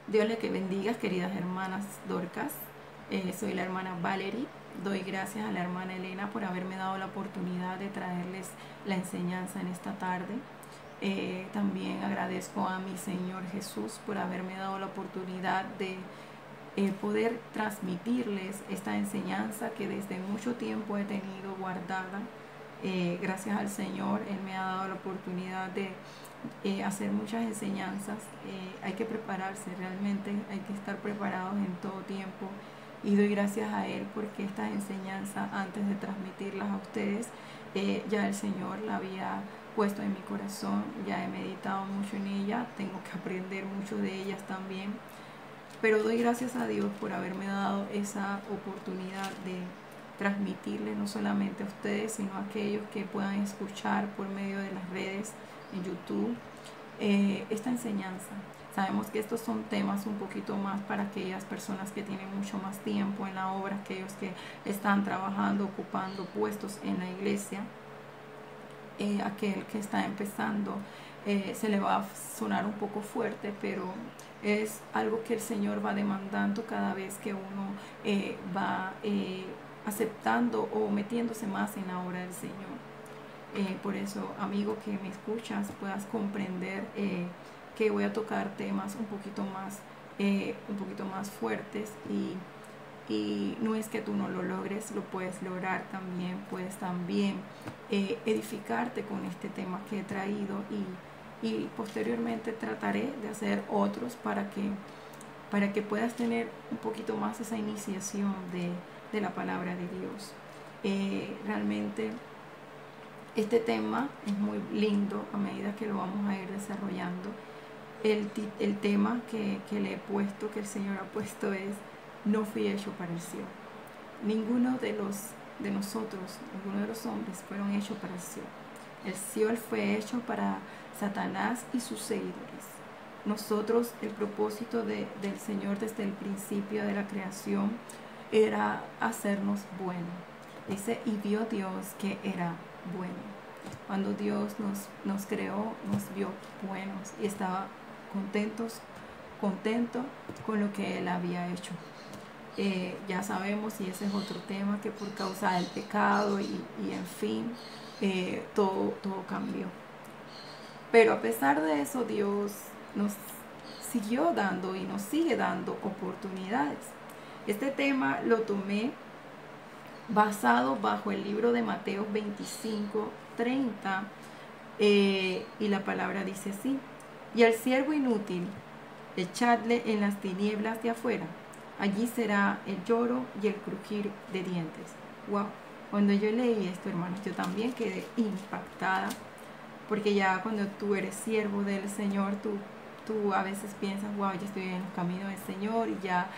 Dios le que bendiga, queridas hermanas Dorcas. Soy la hermana Valerie. Doy gracias a la hermana Elena por haberme dado la oportunidad de traerles la enseñanza en esta tarde. También agradezco a mi Señor Jesús por haberme dado la oportunidad de poder transmitirles esta enseñanza que desde mucho tiempo he tenido guardada. Gracias al Señor, Él me ha dado la oportunidad de hacer muchas enseñanzas. Hay que prepararse realmente, hay que estar preparados en todo tiempo, y doy gracias a Él porque estas enseñanzas, antes de transmitirlas a ustedes, ya el Señor la había puesto en mi corazón. Ya he meditado mucho en ella, tengo que aprender mucho de ellas también, pero doy gracias a Dios por haberme dado esa oportunidad de transmitirle no solamente a ustedes, sino a aquellos que puedan escuchar por medio de las redes, en YouTube, esta enseñanza. Sabemos que estos son temas un poquito más para aquellas personas que tienen mucho más tiempo en la obra, aquellos que están trabajando, ocupando puestos en la iglesia. Aquel que está empezando, se le va a sonar un poco fuerte, pero es algo que el Señor va demandando cada vez que uno va aceptando o metiéndose más en la obra del Señor. Por eso, amigo que me escuchas, puedas comprender que voy a tocar temas un poquito más fuertes, y no es que tú no lo logres, lo puedes lograr también. Puedes también edificarte con este tema que he traído, y posteriormente trataré de hacer otros para que puedas tener un poquito más esa iniciación de la palabra de Dios. Realmente este tema es muy lindo a medida que lo vamos a ir desarrollando. El tema que le he puesto, que el Señor ha puesto, es: no fui hecho para el cielo. Ninguno de nosotros, ninguno de los hombres fueron hechos para el cielo. El cielo fue hecho para Satanás y sus seguidores. Nosotros, el propósito del Señor desde el principio de la creación era hacernos buenos. Dice: y vio Dios que era bueno. Cuando Dios nos creó, nos vio buenos y estaba contento con lo que Él había hecho. Ya sabemos, y ese es otro tema, que por causa del pecado y en fin, todo cambió. Pero a pesar de eso, Dios nos siguió dando y nos sigue dando oportunidades. Este tema lo tomé basado bajo el libro de Mateo 25:30, y la palabra dice así: y al siervo inútil echadle en las tinieblas de afuera, allí será el lloro y el crujir de dientes. Wow. Cuando yo leí esto, hermanos, yo también quedé impactada, porque ya cuando tú eres siervo del Señor, tú a veces piensas: wow, ya estoy en el camino del Señor, y ya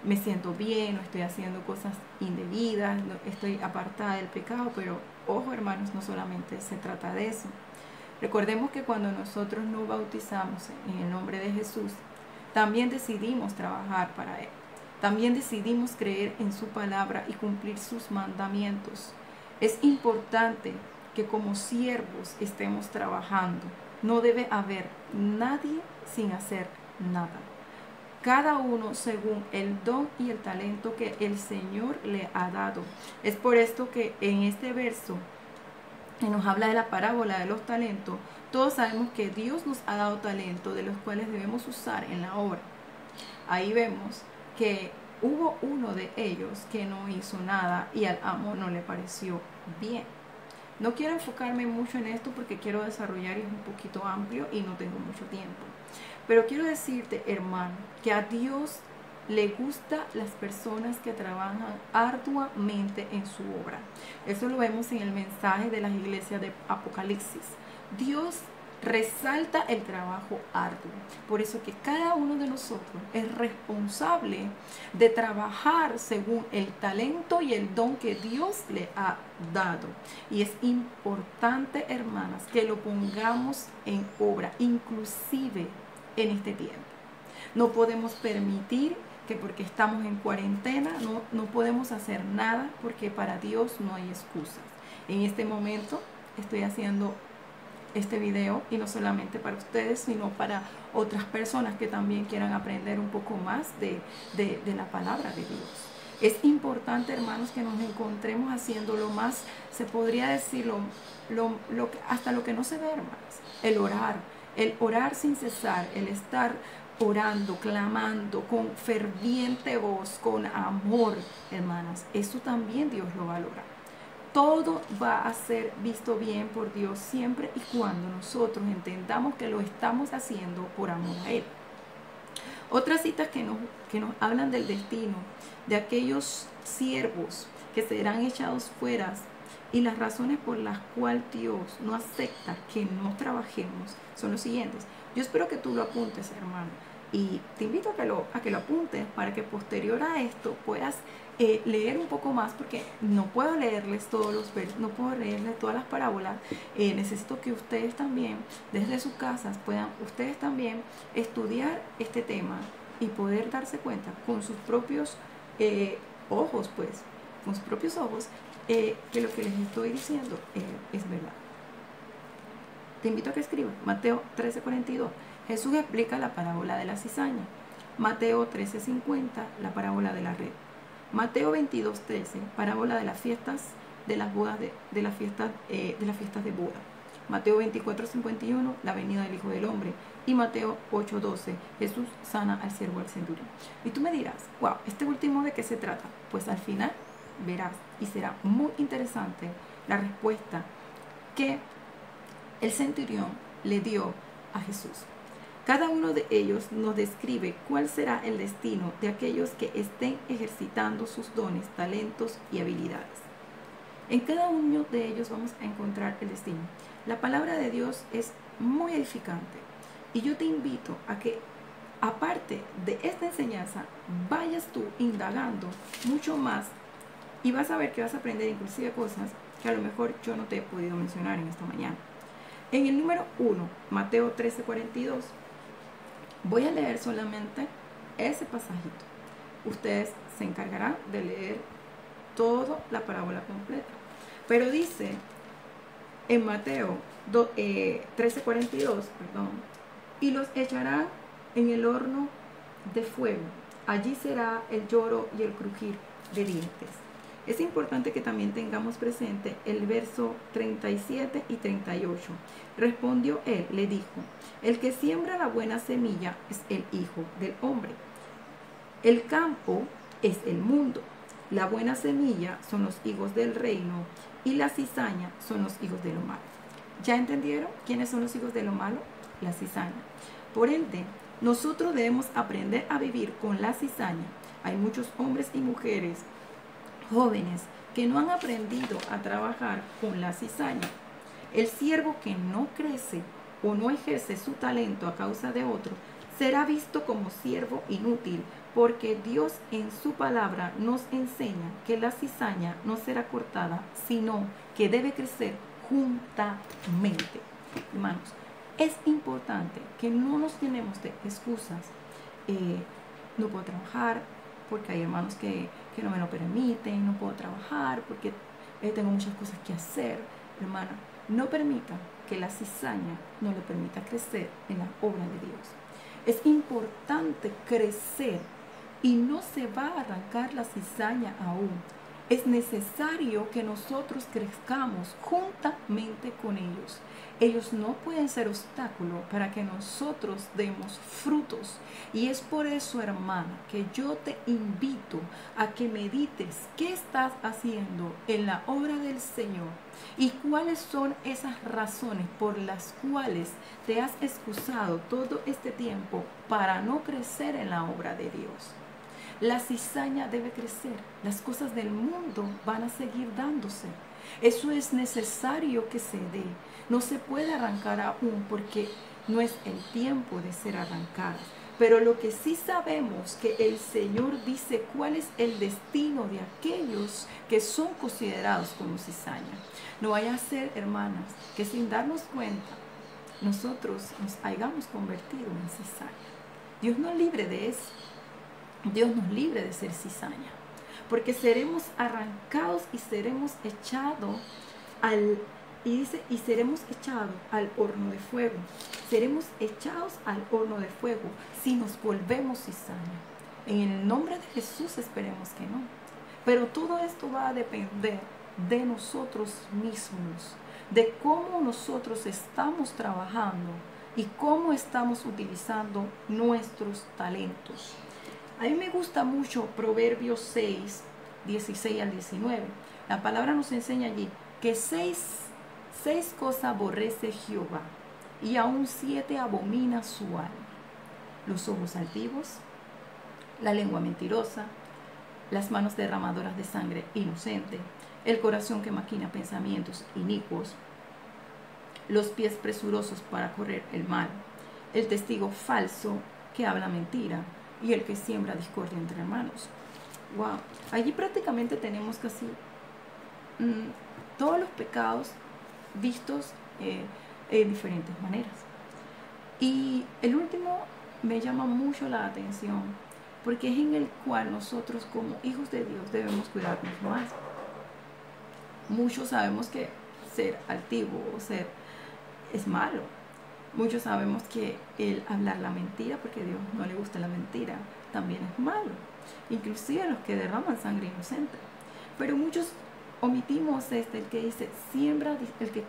me siento bien, no estoy haciendo cosas indebidas, no, estoy apartada del pecado. Pero ojo, hermanos, no solamente se trata de eso. Recordemos que cuando nosotros nos bautizamos en el nombre de Jesús, también decidimos trabajar para Él. También decidimos creer en su palabra y cumplir sus mandamientos. Es importante que como siervos estemos trabajando. No debe haber nadie sin hacer nada. Cada uno según el don y el talento que el Señor le ha dado. Es por esto que en este verso que nos habla de la parábola de los talentos, todos sabemos que Dios nos ha dado talentos de los cuales debemos usar en la obra. Ahí vemos que hubo uno de ellos que no hizo nada y al amo no le pareció bien. No quiero enfocarme mucho en esto porque quiero desarrollar, y es un poquito amplio y no tengo mucho tiempo. Pero quiero decirte, hermano, que a Dios le gusta las personas que trabajan arduamente en su obra. Eso lo vemos en el mensaje de las iglesias de Apocalipsis. Dios resalta el trabajo arduo. Por eso que cada uno de nosotros es responsable de trabajar según el talento y el don que Dios le ha dado. Y es importante, hermanas, que lo pongamos en obra, inclusive en este tiempo. No podemos permitir que porque estamos en cuarentena no podemos hacer nada, porque para Dios no hay excusas. En este momento estoy haciendo este video, y no solamente para ustedes, sino para otras personas que también quieran aprender un poco más de la palabra de Dios. Es importante, hermanos, que nos encontremos haciendo lo más, se podría decir, hasta lo que no se ve, hermanos. El orar sin cesar, el estar orando, clamando con ferviente voz, con amor, hermanas. Eso también Dios lo valora. Todo va a ser visto bien por Dios siempre y cuando nosotros entendamos que lo estamos haciendo por amor a Él. Otras citas que nos hablan del destino de aquellos siervos que serán echados fuera y las razones por las cuales Dios no acepta que no trabajemos son los siguientes. Yo espero que tú lo apuntes, hermano, y te invito a que lo apuntes para que posterior a esto puedas leer un poco más, porque no puedo leerles todos los versos, no puedo leerles todas las parábolas. Necesito que ustedes también, desde sus casas, puedan ustedes también estudiar este tema y poder darse cuenta con sus propios ojos, pues, con sus propios ojos, que lo que les estoy diciendo es verdad. Te invito a que escribas Mateo 13:42. Jesús explica la parábola de la cizaña. Mateo 13:50, la parábola de la red. Mateo 22:13, parábola de las fiestas de las bodas de las fiestas de boda. Mateo 24:51, la venida del Hijo del Hombre. Y Mateo 8:12, Jesús sana al siervo del centurión. Y tú me dirás, wow, ¿este último de qué se trata? Pues al final verás y será muy interesante la respuesta que el centurión le dio a Jesús. Cada uno de ellos nos describe cuál será el destino de aquellos que estén ejercitando sus dones, talentos y habilidades. En cada uno de ellos vamos a encontrar el destino. La palabra de Dios es muy edificante y yo te invito a que, aparte de esta enseñanza, vayas tú indagando mucho más y vas a ver que vas a aprender inclusive cosas que a lo mejor yo no te he podido mencionar en esta mañana. En el número 1, Mateo 13:42, voy a leer solamente ese pasajito. Ustedes se encargarán de leer toda la parábola completa. Pero dice en Mateo 13:42, y los echarán en el horno de fuego. Allí será el lloro y el crujir de dientes. Es importante que también tengamos presente el verso 37 y 38. Respondió él, le dijo, el que siembra la buena semilla es el Hijo del Hombre. El campo es el mundo. La buena semilla son los hijos del reino y la cizaña son los hijos de lo malo. ¿Ya entendieron quiénes son los hijos de lo malo? La cizaña. Por ende, nosotros debemos aprender a vivir con la cizaña. Hay muchos hombres y mujeres jóvenes que no han aprendido a trabajar con la cizaña. El siervo que no crece o no ejerce su talento a causa de otro será visto como siervo inútil, porque Dios en su palabra nos enseña que la cizaña no será cortada, sino que debe crecer juntamente. Hermanos, es importante que no nos llenemos de excusas. No puedo trabajar porque hay hermanos que no me lo permiten, no puedo trabajar porque tengo muchas cosas que hacer. Hermana, no permita que la cizaña no le permita crecer en la obra de Dios. Es importante crecer y no se va a arrancar la cizaña aún. Es necesario que nosotros crezcamos juntamente con ellos. Ellos no pueden ser obstáculo para que nosotros demos frutos. Y es por eso, hermana, que yo te invito a que medites qué estás haciendo en la obra del Señor y cuáles son esas razones por las cuales te has excusado todo este tiempo para no crecer en la obra de Dios. La cizaña debe crecer. Las cosas del mundo van a seguir dándose. Eso es necesario que se dé. No se puede arrancar aún porque no es el tiempo de ser arrancadas. Pero lo que sí sabemos que el Señor dice cuál es el destino de aquellos que son considerados como cizaña. No vaya a ser, hermanas, que sin darnos cuenta nosotros nos hayamos convertido en cizaña. Dios nos libre de eso. Dios nos libre de ser cizaña, porque seremos arrancados y seremos echados Y dice, y seremos echados al horno de fuego. Seremos echados al horno de fuego si nos volvemos cizaña. En el nombre de Jesús esperemos que no. Pero todo esto va a depender de nosotros mismos, de cómo nosotros estamos trabajando y cómo estamos utilizando nuestros talentos. A mí me gusta mucho Proverbios 6, 16 al 19. La palabra nos enseña allí que seis cosas aborrece Jehová, y aún 7 abomina su alma: los ojos altivos, la lengua mentirosa, las manos derramadoras de sangre inocente, el corazón que maquina pensamientos inicuos, los pies presurosos para correr el mal, el testigo falso que habla mentira y el que siembra discordia entre hermanos. Wow, allí prácticamente tenemos casi todos los pecados vistos en diferentes maneras. Y el último me llama mucho la atención, porque es en el cual nosotros como hijos de Dios debemos cuidarnos más. Muchos sabemos que ser altivo o ser es malo. Muchos sabemos que el hablar la mentira, porque a Dios no le gusta la mentira, también es malo. Inclusive los que derraman sangre inocente. Pero muchos omitimos el que dice,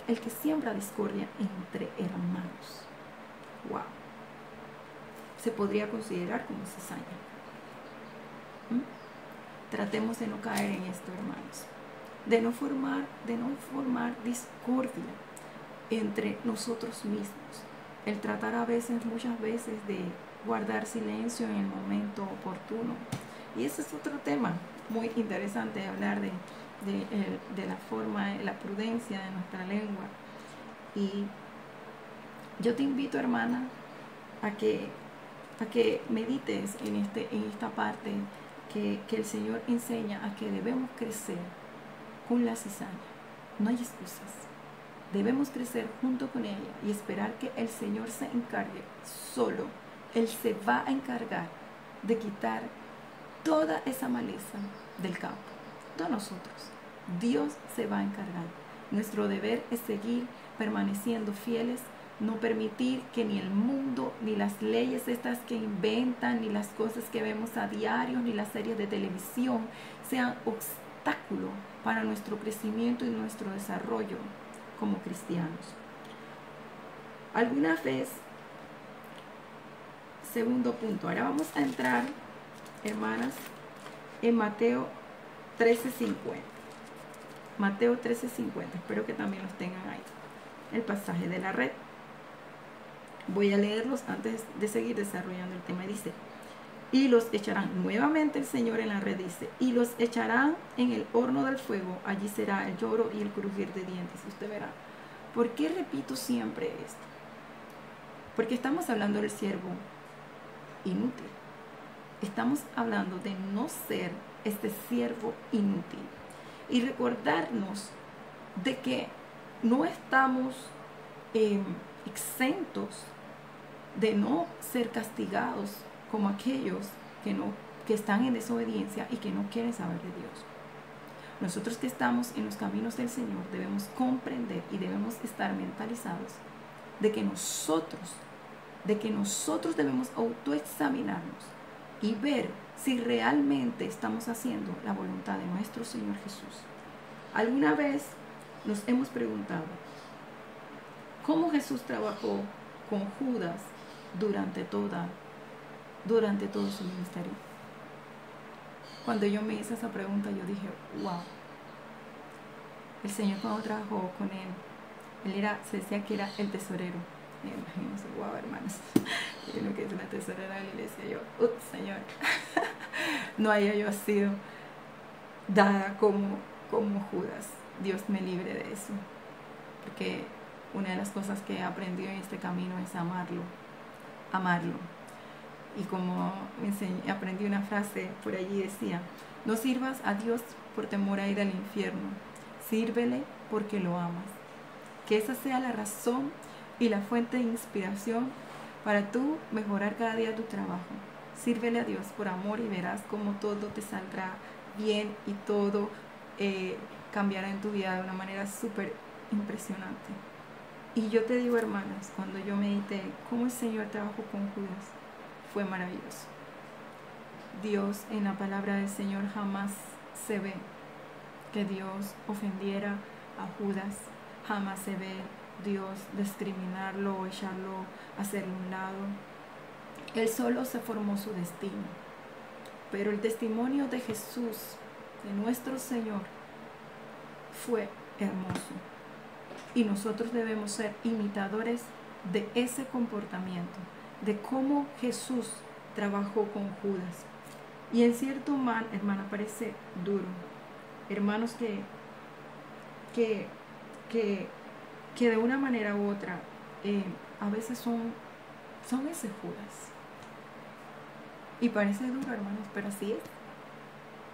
el que siembra discordia entre hermanos. Wow. Se podría considerar como cizaña. Tratemos de no caer en esto, hermanos. De no formar discordia entre nosotros mismos. El tratar muchas veces de guardar silencio en el momento oportuno. Y ese es otro tema muy interesante, hablar de la forma, la prudencia de nuestra lengua. Y yo te invito, hermana, a que medites en esta parte que el Señor enseña, a que debemos crecer con la cizaña. No hay excusas. Debemos crecer junto con ella y esperar que el Señor se encargue solo. Él se va a encargar de quitar toda esa maleza del campo. No nosotros. Dios se va a encargar. Nuestro deber es seguir permaneciendo fieles, no permitir que ni el mundo, ni las leyes estas que inventan, ni las cosas que vemos a diario, ni las series de televisión sean obstáculo para nuestro crecimiento y nuestro desarrollo como cristianos. Alguna vez, segundo punto, ahora vamos a entrar, hermanas, en Mateo 13:50. Mateo 13:50, espero que también los tengan ahí. El pasaje de la red. Voy a leerlos antes de seguir desarrollando el tema. Dice, y los echarán, nuevamente el Señor en la red dice, y los echarán en el horno del fuego, allí será el lloro y el crujir de dientes. Usted verá. ¿Por qué repito siempre esto? Porque estamos hablando del siervo inútil. Estamos hablando de no ser este siervo inútil. Y recordarnos de que no estamos exentos de no ser castigados como aquellos que están en desobediencia y que no quieren saber de Dios. Nosotros que estamos en los caminos del Señor debemos comprender y debemos estar mentalizados de que nosotros debemos autoexaminarnos y ver si realmente estamos haciendo la voluntad de nuestro Señor Jesús. ¿Alguna vez nos hemos preguntado cómo Jesús trabajó con Judas durante todo su ministerio? Cuando yo me hice esa pregunta, yo dije, wow. El Señor, cuando trabajó con él se decía que era el tesorero. Imagínense, wow, hermanos. Yo lo que es una tesorera de la iglesia, yo, Señor, no haya yo sido dada como Judas. Dios me libre de eso. Porque una de las cosas que he aprendido en este camino es amarlo. Y como aprendí una frase por allí, decía, no sirvas a Dios por temor a ir al infierno, sírvele porque lo amas. Que esa sea la razón y la fuente de inspiración para tú mejorar cada día tu trabajo. Sírvele a Dios por amor y verás cómo todo te saldrá bien y todo cambiará en tu vida de una manera súper impresionante. Y yo te digo, hermanas, cuando yo medité cómo el Señor trabajó con Judas, fue maravilloso. Dios, en la palabra del Señor jamás se ve que Dios ofendiera a Judas, jamás se ve Dios discriminarlo o echarlo, hacerle un lado. Él solo se formó su destino. Pero el testimonio de Jesús, de nuestro Señor, fue hermoso. Y nosotros debemos ser imitadores de ese comportamiento, de cómo Jesús trabajó con Judas. Y en cierto mal, hermana, parece duro. Hermanos que de una manera u otra a veces son ese Judas. Y parece duro, hermanos, pero así es.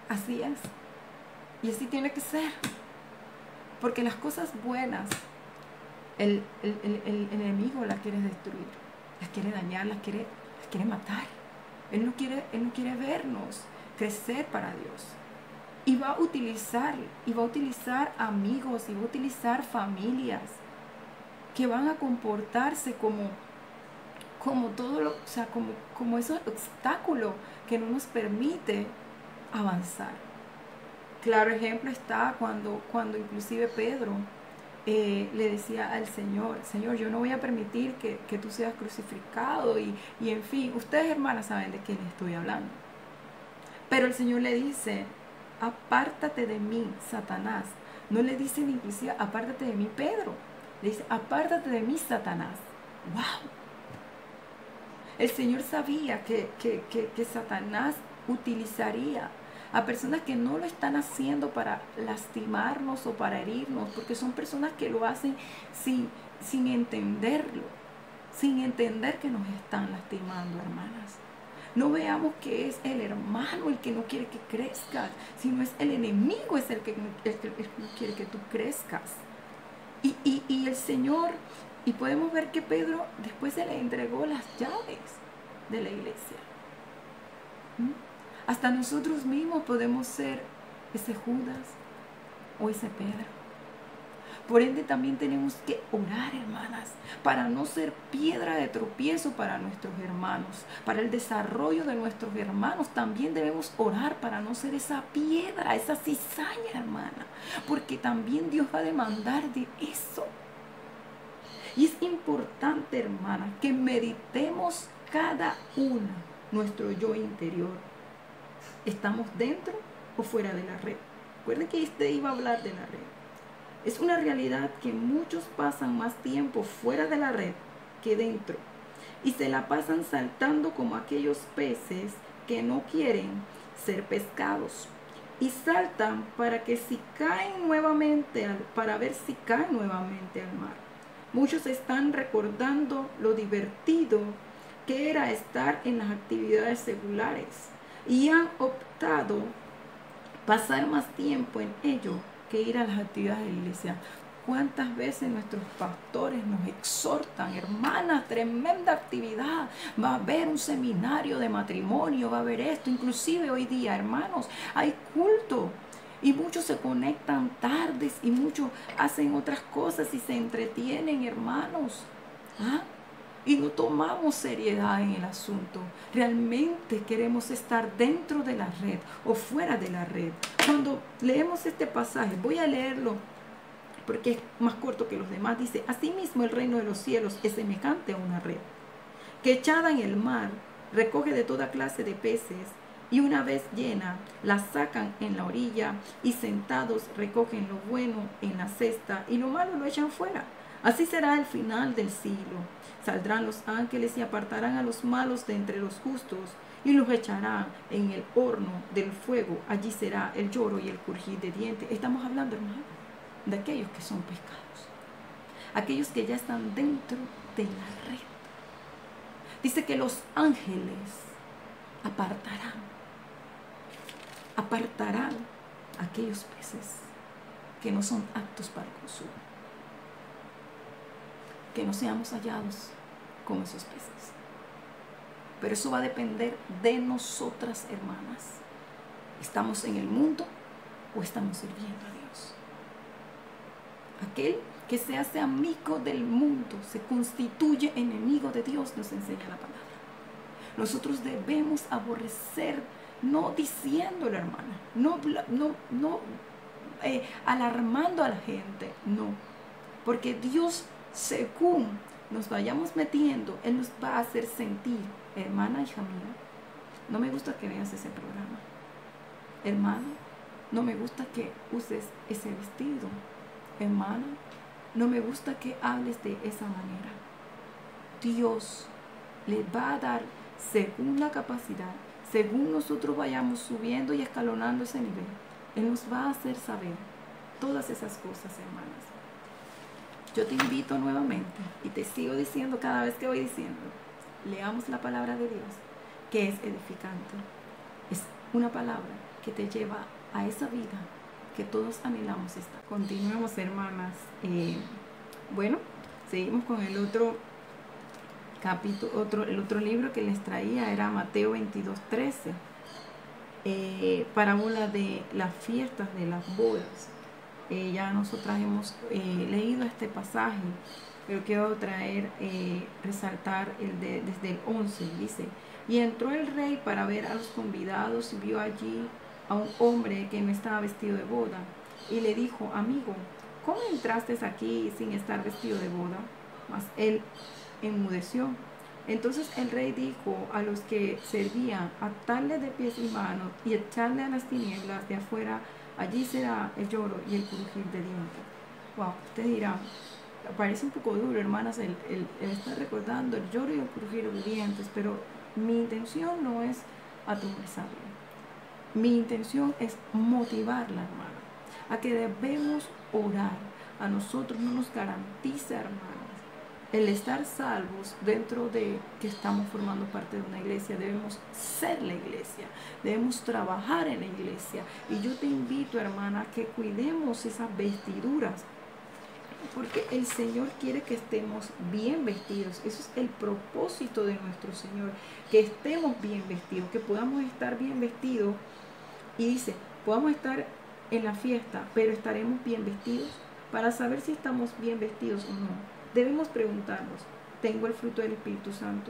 Así es. Y así tiene que ser. Porque las cosas buenas, el enemigo las quiere destruir, las quiere dañar, las quiere matar. Él no quiere vernos crecer para Dios. Y va a utilizar amigos, y va a utilizar familias que van a comportarse como como esos obstáculos que no nos permite avanzar. Claro ejemplo está cuando inclusive Pedro le decía al Señor, Señor, yo no voy a permitir que tú seas crucificado y en fin, ustedes hermanas saben de qué les estoy hablando. Pero el Señor le dice, apártate de mí, Satanás. No le dice inclusive, apártate de mí, Pedro. Le dice, apártate de mí, Satanás. ¡Wow! El Señor sabía que Satanás utilizaría a personas que no lo están haciendo para lastimarnos o para herirnos, porque son personas que lo hacen sin entenderlo, sin entender que nos están lastimando, hermanas. No veamos que es el hermano el que no quiere que crezcas, sino es el enemigo es el que quiere que tú crezcas. Y el Señor, y podemos ver que Pedro después se le entregó las llaves de la iglesia. Hasta nosotros mismos podemos ser ese Judas o ese Pedro. Por ende también tenemos que orar, hermanas, para no ser piedra de tropiezo para nuestros hermanos. Para el desarrollo de nuestros hermanos también debemos orar para no ser esa piedra, esa cizaña, hermana. Porque también Dios va a demandar de eso. Y es importante, hermana, que meditemos cada una nuestro yo interior. ¿Estamos dentro o fuera de la red? Recuerden que iba a hablar de la red. Es una realidad que muchos pasan más tiempo fuera de la red que dentro. Y se la pasan saltando como aquellos peces que no quieren ser pescados. Y saltan para ver si caen nuevamente al mar. Muchos están recordando lo divertido que era estar en las actividades seculares y han optado pasar más tiempo en ello que ir a las actividades de la iglesia. ¿Cuántas veces nuestros pastores nos exhortan, hermanas, tremenda actividad, va a haber un seminario de matrimonio, va a haber esto, inclusive hoy día, hermanos, hay culto y muchos se conectan tardes y muchos hacen otras cosas y se entretienen, hermanos? Y no tomamos seriedad en el asunto. Realmente queremos estar dentro de la red o fuera de la red. Cuando leemos este pasaje, voy a leerlo porque es más corto que los demás. Dice, asimismo el reino de los cielos es semejante a una red, que echada en el mar, recoge de toda clase de peces, y una vez llena, la sacan en la orilla, y sentados recogen lo bueno en la cesta, y lo malo lo echan fuera. Así será el final del siglo. Saldrán los ángeles y apartarán a los malos de entre los justos y los echarán en el horno del fuego. Allí será el lloro y el crujir de dientes. Estamos hablando, hermano, de aquellos que son pescados, aquellos que ya están dentro de la red. Dice que los ángeles apartarán aquellos peces que no son aptos para el consumo. Que no seamos hallados como esos peces. Pero eso va a depender de nosotras, hermanas. ¿Estamos en el mundo o estamos sirviendo a Dios? Aquel que se hace amigo del mundo, se constituye enemigo de Dios, nos enseña la palabra. Nosotros debemos aborrecer, no diciéndolo, hermana, no alarmando a la gente, no. Porque Dios, según nos vayamos metiendo, Él nos va a hacer sentir, hermana, hija mía, no me gusta que veas ese programa. Hermano, no me gusta que uses ese vestido. Hermana, no me gusta que hables de esa manera. Dios le va a dar según la capacidad, según nosotros vayamos subiendo y escalonando ese nivel. Él nos va a hacer saber todas esas cosas, hermanas. Yo te invito nuevamente y te sigo diciendo cada vez que voy diciendo, leamos la palabra de Dios, que es edificante. Es una palabra que te lleva a esa vida que todos anhelamos estar. Continuemos, hermanas. Bueno, seguimos con el otro capítulo, el otro libro que les traía era Mateo 22:13, parábola de las fiestas de las bodas. Ya nosotras hemos leído este pasaje, pero quiero resaltar desde el 11. Dice: y entró el rey para ver a los convidados y vio allí a un hombre que no estaba vestido de boda, y le dijo: amigo, ¿cómo entraste aquí sin estar vestido de boda? Mas él enmudeció. Entonces el rey dijo a los que servían: atarle de pies y manos y echarle a las tinieblas de afuera, allí será el lloro y el crujir de dientes. Wow, ustedes dirán, parece un poco duro, hermanas, el estar recordando el lloro y el crujir de dientes, pero mi intención no es atemorizarle. Mi intención es motivarla, hermana, a que debemos orar. A nosotros no nos garantiza, hermanas, el estar salvos dentro de que estamos formando parte de una iglesia. Debemos ser la iglesia, debemos trabajar en la iglesia. Y yo te invito, hermana, a que cuidemos esas vestiduras, porque el Señor quiere que estemos bien vestidos. Eso es el propósito de nuestro Señor, que estemos bien vestidos, que podamos estar bien vestidos. Y dice, podamos estar en la fiesta, pero estaremos bien vestidos. Para saber si estamos bien vestidos o no, debemos preguntarnos: ¿tengo el fruto del Espíritu Santo?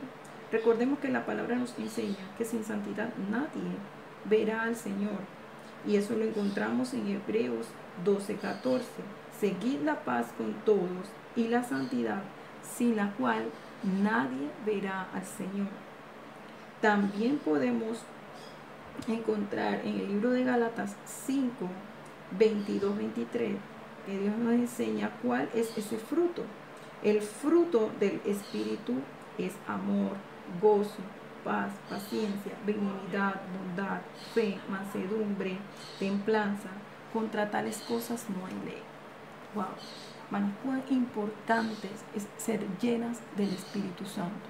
Recordemos que la palabra nos enseña que sin santidad nadie verá al Señor. Y eso lo encontramos en Hebreos 12:14. Seguid la paz con todos y la santidad, sin la cual nadie verá al Señor. También podemos encontrar en el libro de Gálatas 5:22-23, que Dios nos enseña cuál es ese fruto. El fruto del Espíritu es amor, gozo, paz, paciencia, benignidad, bondad, fe, mansedumbre, templanza. Contra tales cosas no hay ley. Wow, hermanos, cuán importante es ser llenas del Espíritu Santo.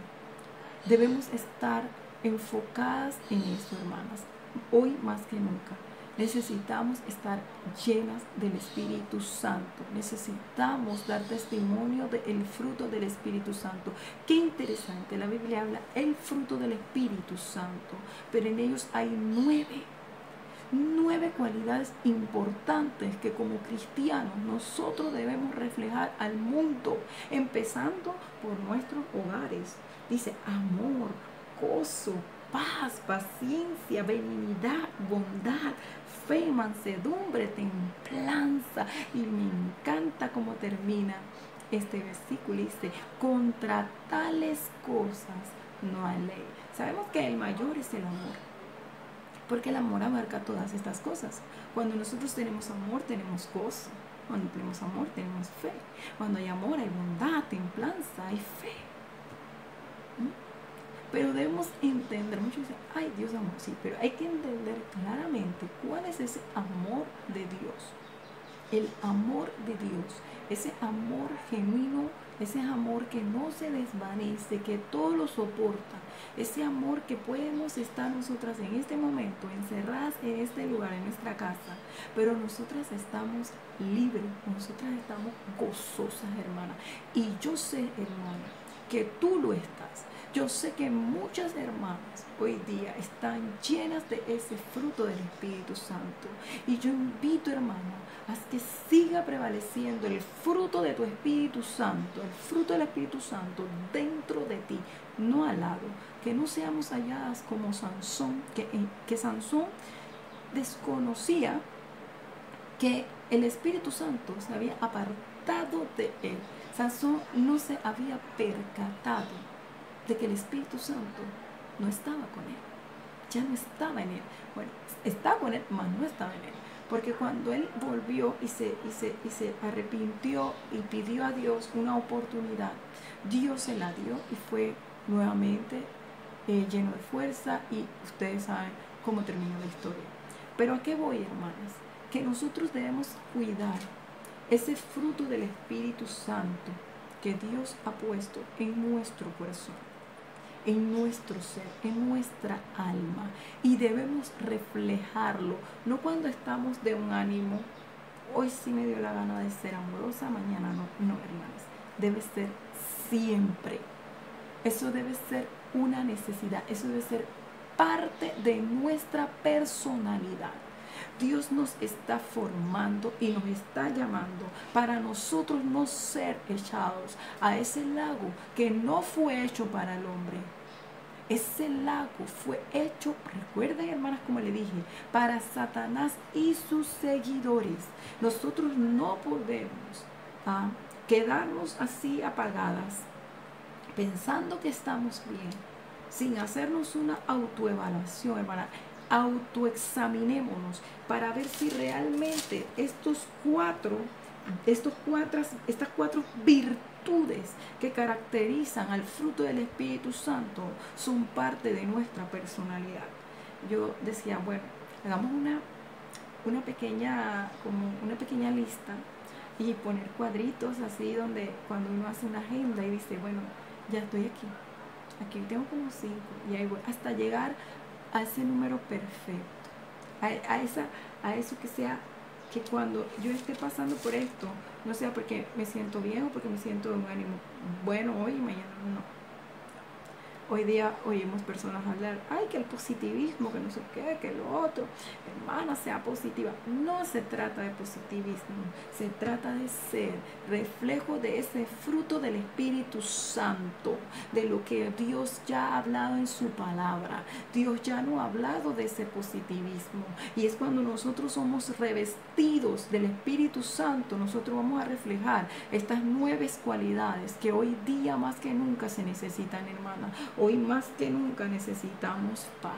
Debemos estar enfocadas en eso, hermanas. Hoy más que nunca necesitamos estar llenas del Espíritu Santo. Necesitamos dar testimonio del fruto del Espíritu Santo. Qué interesante, la Biblia habla el fruto del Espíritu Santo, pero en ellos hay 9 cualidades importantes que como cristianos nosotros debemos reflejar al mundo, empezando por nuestros hogares. Dice: amor, gozo, paz, paciencia, benignidad, bondad, fe, mansedumbre, templanza. Y me encanta cómo termina este versículo. Dice: contra tales cosas no hay ley. Sabemos que el mayor es el amor, porque el amor abarca todas estas cosas. Cuando nosotros tenemos amor, tenemos gozo. Cuando tenemos amor, tenemos fe. Cuando hay amor, hay bondad, templanza, hay fe. Pero debemos entender, muchos dicen: ay, Dios amor, sí, pero hay que entender claramente cuál es ese amor de Dios. El amor de Dios, ese amor genuino, ese amor que no se desvanece, que todo lo soporta, ese amor que podemos estar nosotras en este momento encerradas en este lugar, en nuestra casa, pero nosotras estamos libres, nosotras estamos gozosas, hermana. Y yo sé, hermana, porque tú lo estás. Yo sé que muchas hermanas hoy día están llenas de ese fruto del Espíritu Santo. Y yo invito, hermano, a que siga prevaleciendo el fruto de tu Espíritu Santo, el fruto del Espíritu Santo dentro de ti, no al lado. Que no seamos halladas como Sansón, que Sansón desconocía que el Espíritu Santo se había apartado de él. Sansón no se había percatado de que el Espíritu Santo no estaba con él, ya no estaba en él. Bueno, estaba con él, mas no estaba en él, porque cuando él volvió y se arrepintió y pidió a Dios una oportunidad, Dios se la dio y fue nuevamente lleno de fuerza, y ustedes saben cómo terminó la historia. Pero ¿a qué voy, hermanas? Que nosotros debemos cuidar ese fruto del Espíritu Santo que Dios ha puesto en nuestro corazón, en nuestro ser, en nuestra alma, y debemos reflejarlo, no cuando estamos de un ánimo, hoy sí me dio la gana de ser amorosa, mañana no, hermanas, debe ser siempre. Eso debe ser una necesidad, eso debe ser parte de nuestra personalidad. Dios nos está formando y nos está llamando para nosotros no ser echados a ese lago que no fue hecho para el hombre. Ese lago fue hecho, recuerden, hermanas, como le dije, para Satanás y sus seguidores. Nosotros no podemos quedarnos así apagadas, pensando que estamos bien, sin hacernos una autoevaluación, hermana. Autoexaminémonos para ver si realmente estas cuatro virtudes que caracterizan al fruto del Espíritu Santo son parte de nuestra personalidad. Yo decía, bueno, hagamos una pequeña lista y poner cuadritos así, donde cuando uno hace una agenda y dice, bueno, ya estoy aquí tengo como 5, y ahí voy hasta llegar a ese número perfecto, a eso que sea, que cuando yo esté pasando por esto, no sea porque me siento bien o porque me siento de un ánimo bueno hoy y mañana no. Hoy día oímos personas hablar, ay, que el positivismo, que no sé qué, que lo otro. Hermana, sea positiva. No se trata de positivismo, se trata de ser reflejo de ese fruto del Espíritu Santo, de lo que Dios ya ha hablado en su palabra. Dios ya no ha hablado de ese positivismo, y es cuando nosotros somos revestidos del Espíritu Santo, nosotros vamos a reflejar estas 9 cualidades que hoy día más que nunca se necesitan, hermana. Hoy más que nunca necesitamos paz.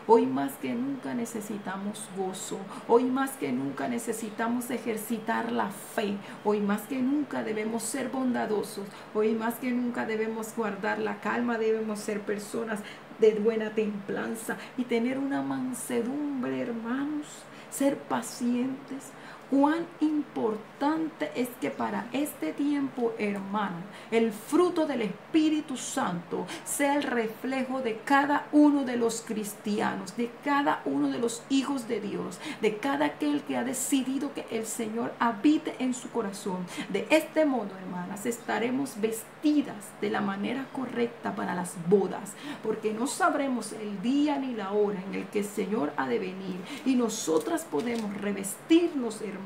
Hoy más que nunca necesitamos gozo. Hoy más que nunca necesitamos ejercitar la fe. Hoy más que nunca debemos ser bondadosos. Hoy más que nunca debemos guardar la calma. Debemos ser personas de buena templanza y tener una mansedumbre, hermanos. Ser pacientes. Cuán importante es que para este tiempo, hermano, el fruto del Espíritu Santo sea el reflejo de cada uno de los cristianos, de cada uno de los hijos de Dios, de cada aquel que ha decidido que el Señor habite en su corazón. De este modo, hermanas, estaremos vestidas de la manera correcta para las bodas, porque no sabremos el día ni la hora en el que el Señor ha de venir, y nosotras podemos revestirnos, hermanas.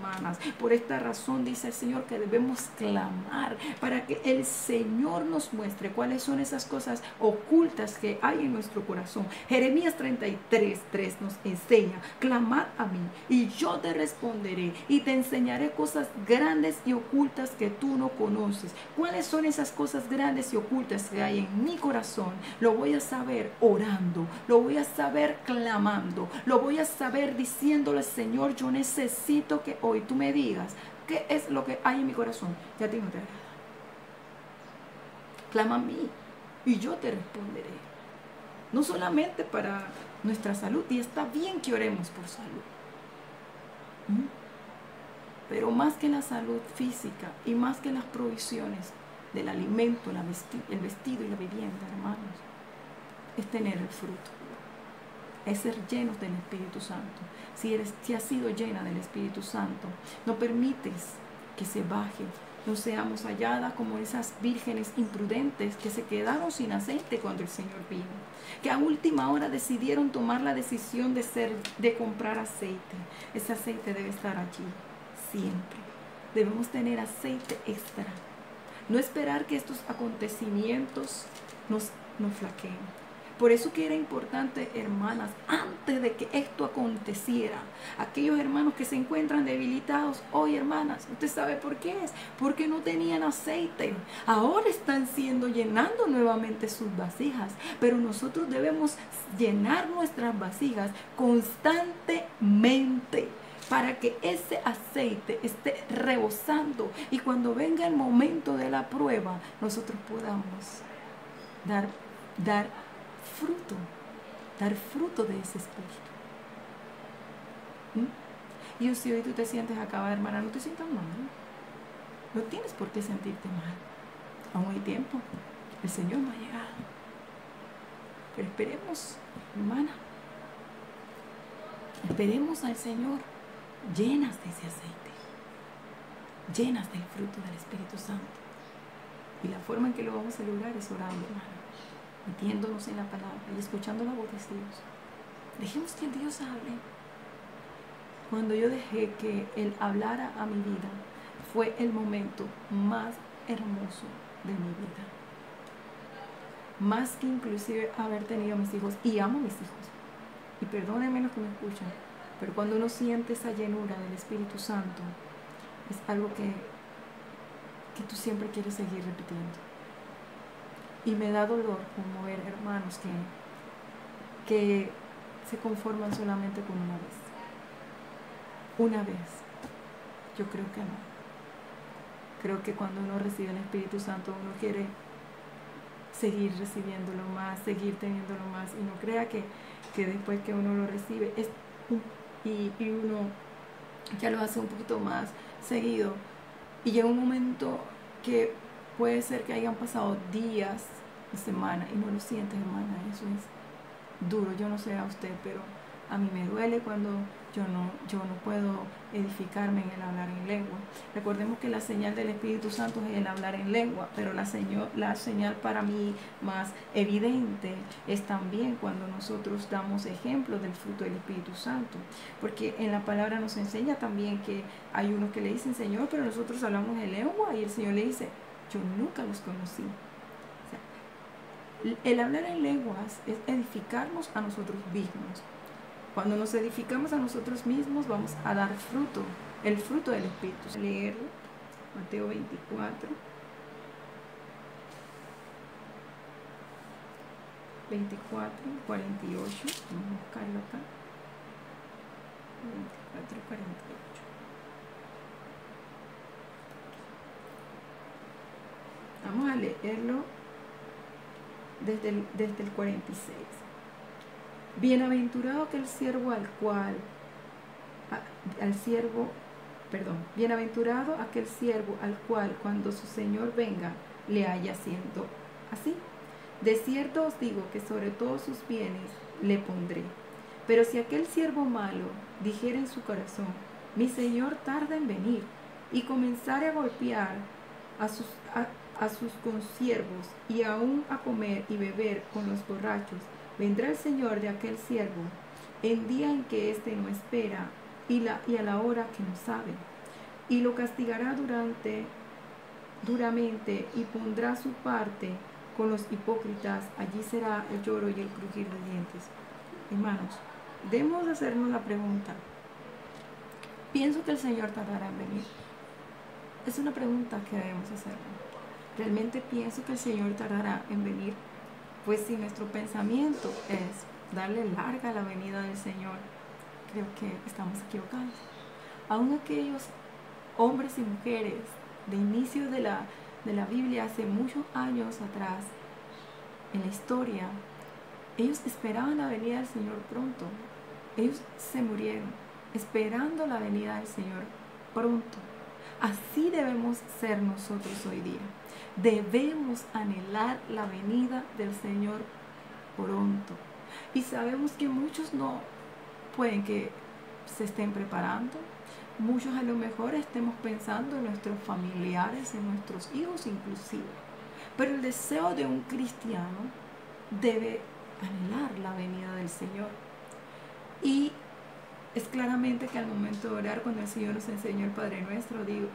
Por esta razón dice el Señor que debemos clamar para que el Señor nos muestre cuáles son esas cosas ocultas que hay en nuestro corazón. Jeremías 33:3 nos enseña: clamad a mí y yo te responderé y te enseñaré cosas grandes y ocultas que tú no conoces. ¿Cuáles son esas cosas grandes y ocultas que hay en mi corazón? Lo voy a saber orando, lo voy a saber clamando, lo voy a saber diciéndole: Señor, yo necesito que hoy tú me digas qué es lo que hay en mi corazón. Ya te agrada. Clama a mí y yo te responderé. No solamente para nuestra salud, y está bien que oremos por salud, pero más que la salud física y más que las provisiones del alimento, el vestido y la vivienda, hermanos, es tener el fruto, es ser llenos del Espíritu Santo. Si has sido llena del Espíritu Santo, no permites que se baje no seamos halladas como esas vírgenes imprudentes que se quedaron sin aceite cuando el Señor vino, que a última hora decidieron tomar la decisión de comprar aceite. Ese aceite debe estar allí siempre. Debemos tener aceite extra. No esperar que estos acontecimientos nos flaqueen. Por eso que era importante, hermanas, antes de que esto aconteciera, aquellos hermanos que se encuentran debilitados, hoy, hermanas, usted sabe por qué es, porque no tenían aceite. Ahora están llenando nuevamente sus vasijas, pero nosotros debemos llenar nuestras vasijas constantemente, para que ese aceite esté rebosando y cuando venga el momento de la prueba, nosotros podamos dar fruto de ese espíritu. Y si hoy tú te sientes acá, hermana, no te sientas mal. No tienes por qué sentirte mal. Aún hay tiempo. El Señor no ha llegado. Pero esperemos, hermana. Esperemos al Señor llenas de ese aceite, llenas del fruto del Espíritu Santo. Y la forma en que lo vamos a lograr es orando, hermana, metiéndonos en la palabra y escuchando la voz de Dios. Dejemos que Dios hable. Cuando yo dejé que Él hablara a mi vida, fue el momento más hermoso de mi vida. Más que inclusive haber tenido mis hijos, y amo a mis hijos. Y perdónenme los que me escuchan, pero cuando uno siente esa llenura del Espíritu Santo, es algo que tú siempre quieres seguir repitiendo. Y me da dolor como ver hermanos que se conforman solamente con una vez. Una vez. Yo creo que no. Creo que cuando uno recibe el Espíritu Santo, uno quiere seguir recibiéndolo más, seguir teniéndolo más. Y no crea que después que uno lo recibe y uno ya lo hace un poquito más seguido. Y llega un momento que puede ser que hayan pasado días y semanas y no lo sientes, hermana. Eso es duro. Yo no sé a usted, pero a mí me duele cuando yo no puedo edificarme en el hablar en lengua. Recordemos que la señal del Espíritu Santo es el hablar en lengua, pero la señal para mí más evidente es también cuando nosotros damos ejemplo del fruto del Espíritu Santo, porque en la palabra nos enseña también que hay unos que le dicen Señor, pero nosotros hablamos en lengua, y el Señor le dice, yo nunca los conocí. O sea, el hablar en lenguas es edificarnos a nosotros mismos. Cuando nos edificamos a nosotros mismos, vamos a dar fruto, el fruto del Espíritu. Leerlo, Mateo 24, 48, vamos a buscarlo acá, 24, 48. Vamos a leerlo desde el 46. Bienaventurado aquel siervo bienaventurado aquel siervo al cual cuando su Señor venga le haya haciendo así. De cierto os digo que sobre todos sus bienes le pondré. Pero si aquel siervo malo dijera en su corazón, mi Señor tarda en venir, y comenzare a golpear a sus consiervos y aún a comer y beber con los borrachos, vendrá el Señor de aquel siervo en día en que éste no espera y a la hora que no sabe, y lo castigará duramente y pondrá su parte con los hipócritas. Allí será el lloro y el crujir de dientes. Hermanos, debemos hacernos la pregunta, ¿pienso que el Señor tardará en venir? Es una pregunta que debemos hacernos. ¿Realmente pienso que el Señor tardará en venir? Pues si nuestro pensamiento es darle larga a la venida del Señor, creo que estamos equivocados. Aún aquellos hombres y mujeres de inicio de la Biblia, hace muchos años atrás, en la historia, ellos esperaban la venida del Señor pronto. Ellos se murieron esperando la venida del Señor pronto. Así debemos ser nosotros hoy día. Debemos anhelar la venida del Señor pronto. Y sabemos que muchos no pueden que se estén preparando, Muchos a lo mejor estemos pensando en nuestros familiares, en nuestros hijos inclusive. Pero el deseo de un cristiano debe anhelar la venida del Señor. Y es claramente que al momento de orar, cuando el Señor nos enseñó el Padre Nuestro, digo,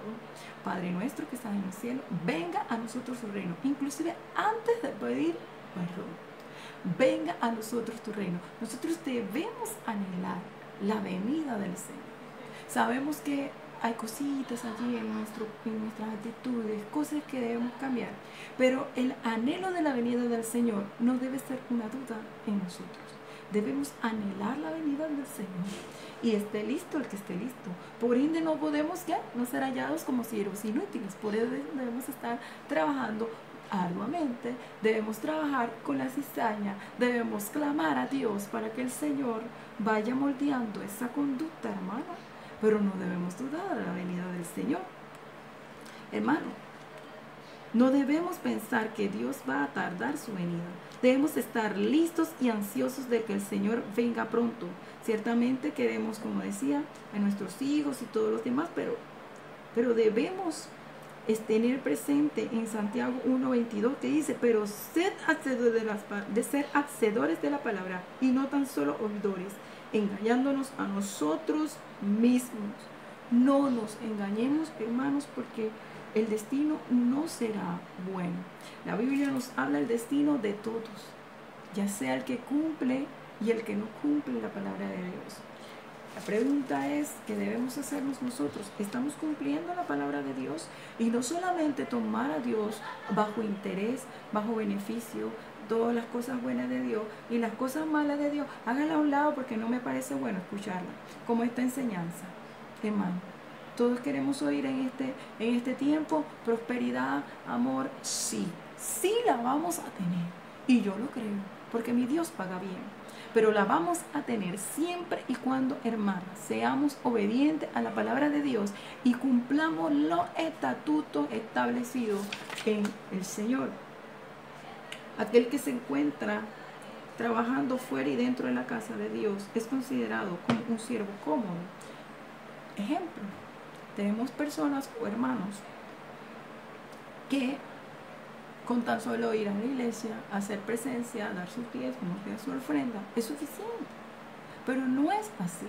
Padre nuestro que estás en el cielo, venga a nosotros tu reino. Inclusive antes de pedir perdón, venga a nosotros tu reino. Nosotros debemos anhelar la venida del Señor. Sabemos que hay cositas allí en nuestras actitudes, cosas que debemos cambiar, pero el anhelo de la venida del Señor no debe ser una duda en nosotros. Debemos anhelar la venida del Señor y esté listo el que esté listo. Por ende no podemos ya no ser hallados como siervos inútiles. Por eso debemos estar trabajando arduamente, debemos trabajar con la cizaña, debemos clamar a Dios para que el Señor vaya moldeando esa conducta, hermano. Pero no debemos dudar de la venida del Señor. Hermano, no debemos pensar que Dios va a tardar su venida. Debemos estar listos y ansiosos de que el Señor venga pronto. Ciertamente queremos, como decía, a nuestros hijos y todos los demás, pero debemos tener presente en Santiago 1:22 que dice, pero sed hacedores de la palabra y no tan solo oidores, engañándonos a nosotros mismos. No nos engañemos, hermanos, porque el destino no será bueno. La Biblia nos habla del destino de todos, ya sea el que cumple y el que no cumple la palabra de Dios. La pregunta es que debemos hacernos nosotros. ¿Estamos cumpliendo la palabra de Dios? Y no solamente tomar a Dios bajo interés, bajo beneficio, todas las cosas buenas de Dios y las cosas malas de Dios, háganla a un lado porque no me parece bueno escucharla, como esta enseñanza, hermano. Todos queremos oír en este tiempo prosperidad, amor. Sí la vamos a tener. Y yo lo creo, porque mi Dios paga bien. Pero la vamos a tener siempre y cuando, hermanos, seamos obedientes a la palabra de Dios y cumplamos los estatutos establecidos en el Señor. Aquel que se encuentra trabajando fuera y dentro de la casa de Dios es considerado como un siervo cómodo. Ejemplo, tenemos personas o hermanos que con tan solo ir a la iglesia, hacer presencia, dar sus diezmos, dar su ofrenda, es suficiente. Pero no es así.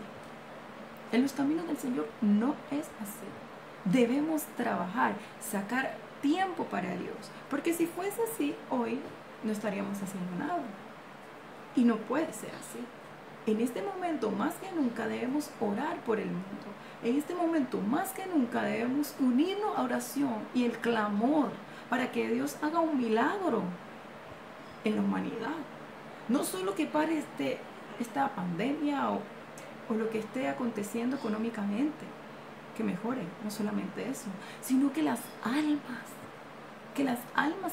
En los caminos del Señor no es así. Debemos trabajar, sacar tiempo para Dios. Porque si fuese así, hoy no estaríamos haciendo nada. Y no puede ser así. En este momento, más que nunca, debemos orar por el mundo. En este momento, más que nunca, debemos unirnos a oración y el clamor para que Dios haga un milagro en la humanidad. No solo que pare esta pandemia o lo que esté aconteciendo económicamente, que mejore, no solamente eso, sino que las almas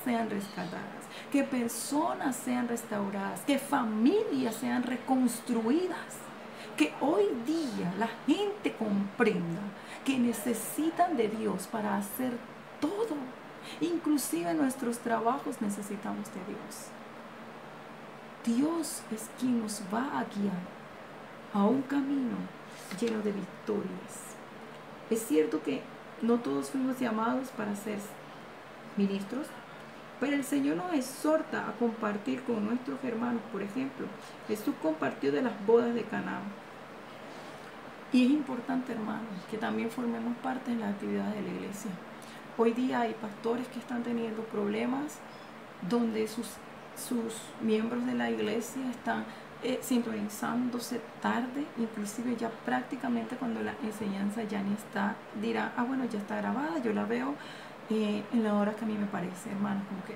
sean rescatadas, que personas sean restauradas, que familias sean reconstruidas, que hoy día la gente comprenda que necesitan de Dios para hacer todo. Inclusive en nuestros trabajos necesitamos de Dios. Dios es quien nos va a guiar a un camino lleno de victorias. Es cierto que no todos fuimos llamados para ser ministros, pero el Señor nos exhorta a compartir con nuestros hermanos. Por ejemplo, Jesús compartió de las bodas de Caná. Y es importante, hermanos, que también formemos parte de las actividades de la iglesia. Hoy día hay pastores que están teniendo problemas donde sus miembros de la iglesia están sintonizándose tarde, inclusive ya prácticamente cuando la enseñanza ya ni está, dirá, bueno, ya está grabada, yo la veo en la hora que a mí me parece, hermanos. Como que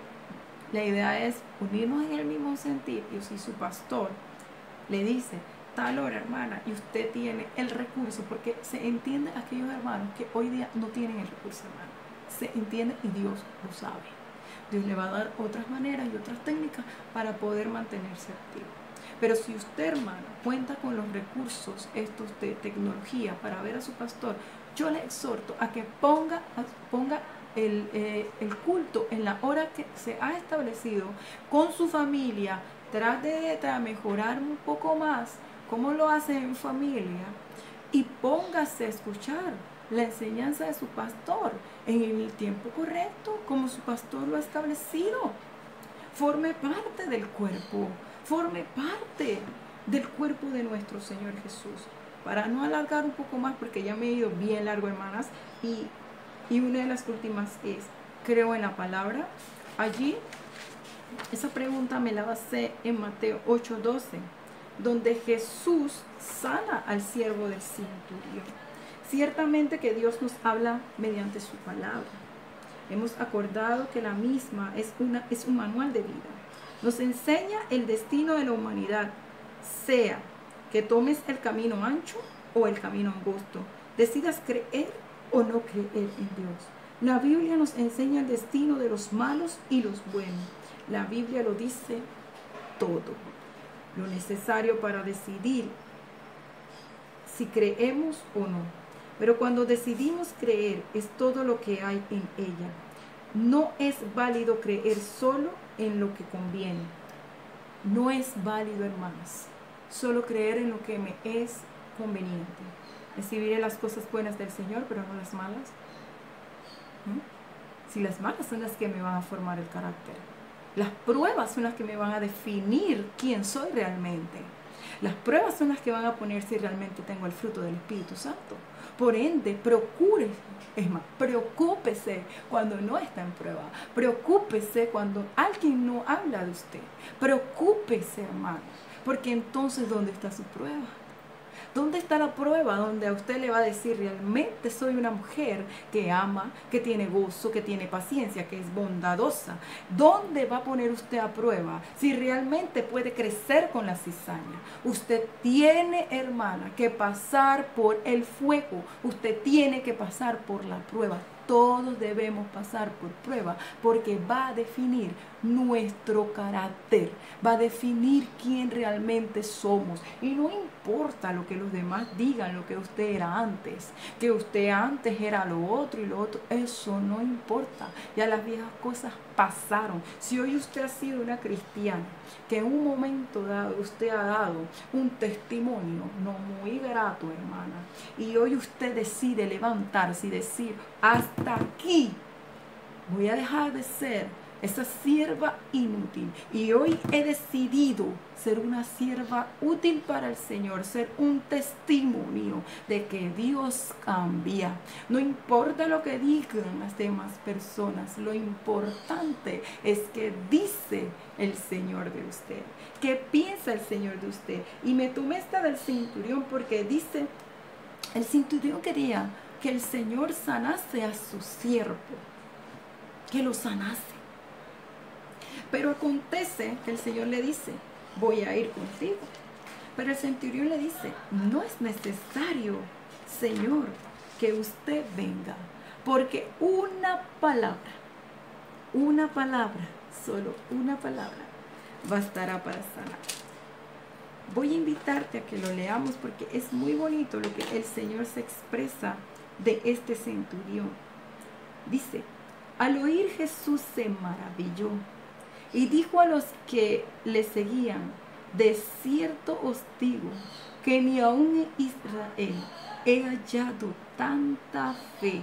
la idea es unirnos en el mismo sentido. Y si su pastor le dice tal hora, hermana, y usted tiene el recurso, porque se entiende aquellos hermanos que hoy día no tienen el recurso, hermano, se entiende y Dios lo sabe. Dios le va a dar otras maneras y otras técnicas para poder mantenerse activo. Pero si usted, hermano, cuenta con los recursos estos de tecnología para ver a su pastor, yo le exhorto a que ponga el culto en la hora que se ha establecido con su familia. Trate de mejorar un poco más cómo lo hace en familia y póngase a escuchar la enseñanza de su pastor en el tiempo correcto, como su pastor lo ha establecido. Forme parte del cuerpo, forme parte del cuerpo de nuestro Señor Jesús. Para no alargar un poco más, porque ya me he ido bien largo, hermanas, y una de las últimas es, creo en la palabra. Allí, esa pregunta me la basé en Mateo 8:12, donde Jesús sana al siervo del centurión. Ciertamente que Dios nos habla mediante su palabra. Hemos acordado que la misma es un manual de vida. Nos enseña el destino de la humanidad, sea que tomes el camino ancho o el camino angosto, decidas creer o no creer en Dios. La Biblia nos enseña el destino de los malos y los buenos. La Biblia lo dice todo. Lo necesario para decidir si creemos o no. Pero cuando decidimos creer, es todo lo que hay en ella. No es válido creer solo en lo que conviene. No es válido, hermanas, solo creer en lo que me es conveniente. Recibiré las cosas buenas del Señor, pero no las malas. Si las malas son las que me van a formar el carácter. Las pruebas son las que me van a definir quién soy realmente. Las pruebas son las que van a poner si realmente tengo el fruto del Espíritu Santo. Por ende, preocúpese cuando no está en prueba. Preocúpese cuando alguien no habla de usted. Preocúpese, hermano, porque entonces, ¿dónde está su prueba? ¿Dónde está la prueba donde a usted le va a decir realmente soy una mujer que ama, que tiene gozo, que tiene paciencia, que es bondadosa? ¿Dónde va a poner usted a prueba si realmente puede crecer con la cizaña? Usted tiene, hermana, que pasar por el fuego. Usted tiene que pasar por la prueba. Todos debemos pasar por prueba porque va a definir nuestro carácter, va a definir quién realmente somos. Y no importa lo que los demás digan, lo que usted era antes, que usted antes era lo otro y lo otro, eso no importa. Ya las viejas cosas pasaron. Si hoy usted ha sido una cristiana, que en un momento dado usted ha dado un testimonio no muy grato, hermana, y hoy usted decide levantarse y decir, hasta aquí voy a dejar de ser esa sierva inútil y hoy he decidido ser una sierva útil para el Señor, ser un testimonio de que Dios cambia. No importa lo que digan las demás personas, lo importante es que dice el Señor de usted, que piensa el Señor de usted. Y me tomé esta del centurión porque dice, el centurión quería que el Señor sanase a su siervo, que lo sanase. Pero acontece que el Señor le dice, voy a ir contigo. Pero el centurión le dice, no es necesario, Señor, que usted venga, porque una palabra, solo una palabra, bastará para sanar. Voy a invitarte a que lo leamos porque es muy bonito lo que el Señor se expresa de este centurión. Dice, al oír Jesús se maravilló y dijo a los que le seguían, de cierto os digo que ni aun en Israel he hallado tanta fe.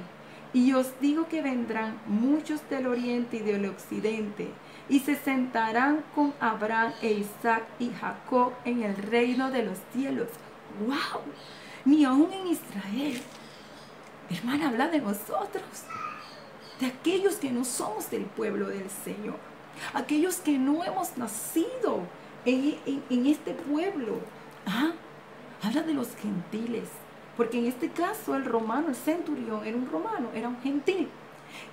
Y os digo que vendrán muchos del oriente y del occidente y se sentarán con Abraham e Isaac y Jacob en el reino de los cielos. ¡Wow! Ni aun en Israel. Hermana, habla de nosotros, de aquellos que no somos del pueblo del Señor, aquellos que no hemos nacido en este pueblo. Habla de los gentiles, porque en este caso el romano, el centurión era un romano, era un gentil.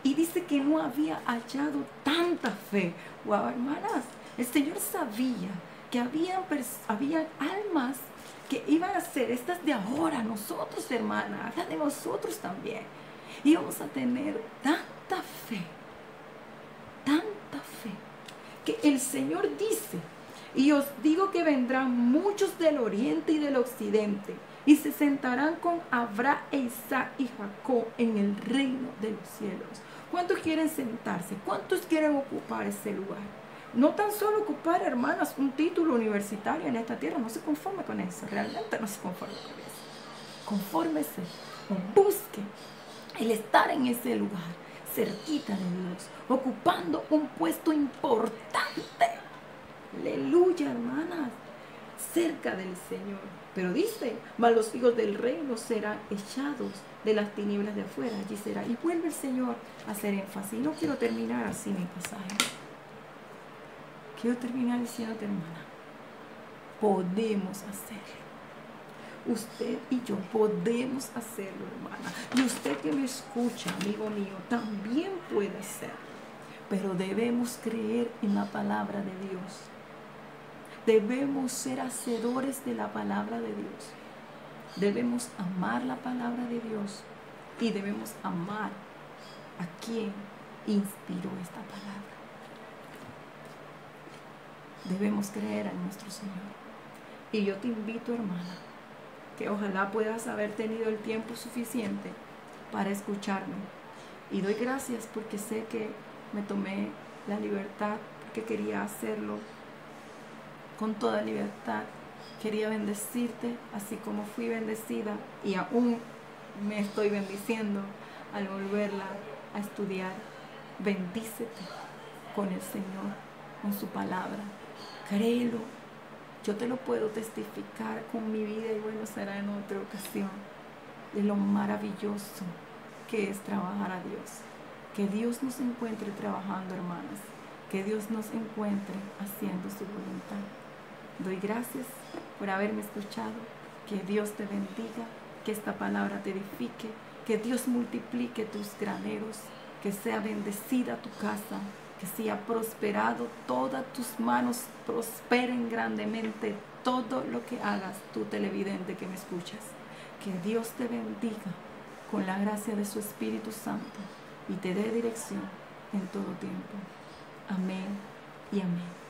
Y dice que no había hallado tanta fe. Wow, hermanas, el Señor sabía que habían almas que iban a ser estas de ahora, nosotros, hermanas, habla de nosotros también. Íbamos a tener tanta fe, que el Señor dice, y os digo que vendrán muchos del oriente y del occidente, y se sentarán con Abraham e Isaac y Jacob en el reino de los cielos. ¿Cuántos quieren sentarse? ¿Cuántos quieren ocupar ese lugar? No tan solo ocupar, hermanas, un título universitario en esta tierra, no se conforme con eso, realmente no se conforme con eso. confórmese o busque el estar en ese lugar, cerquita de Dios, ocupando un puesto importante. Aleluya, hermanas, cerca del Señor. Pero dice, mas los hijos del reino serán echados de las tinieblas de afuera, allí será. Y vuelve el Señor a hacer énfasis. No quiero terminar así mi pasaje. Quiero terminar diciéndote, hermana, podemos hacerlo. Usted y yo podemos hacerlo, hermana. Y usted que me escucha, amigo mío, también puede hacerlo. Pero debemos creer en la palabra de Dios. Debemos ser hacedores de la palabra de Dios. Debemos amar la palabra de Dios. Y debemos amar a quien inspiró esta palabra. Debemos creer en nuestro Señor. Y yo te invito, hermana, que ojalá puedas haber tenido el tiempo suficiente para escucharme. Y doy gracias porque sé que me tomé la libertad, porque quería hacerlo con toda libertad. Quería bendecirte así como fui bendecida y aún me estoy bendiciendo al volverla a estudiar. Bendícete con el Señor, con su palabra. Créelo. Yo te lo puedo testificar con mi vida y bueno, será en otra ocasión, de lo maravilloso que es trabajar a Dios. Que Dios nos encuentre trabajando, hermanas. Que Dios nos encuentre haciendo su voluntad. Doy gracias por haberme escuchado. Que Dios te bendiga, que esta palabra te edifique, que Dios multiplique tus graneros, que sea bendecida tu casa, que sea prosperado, todas tus manos prosperen grandemente todo lo que hagas, tú televidente que me escuchas. Que Dios te bendiga con la gracia de su Espíritu Santo y te dé dirección en todo tiempo. Amén y amén.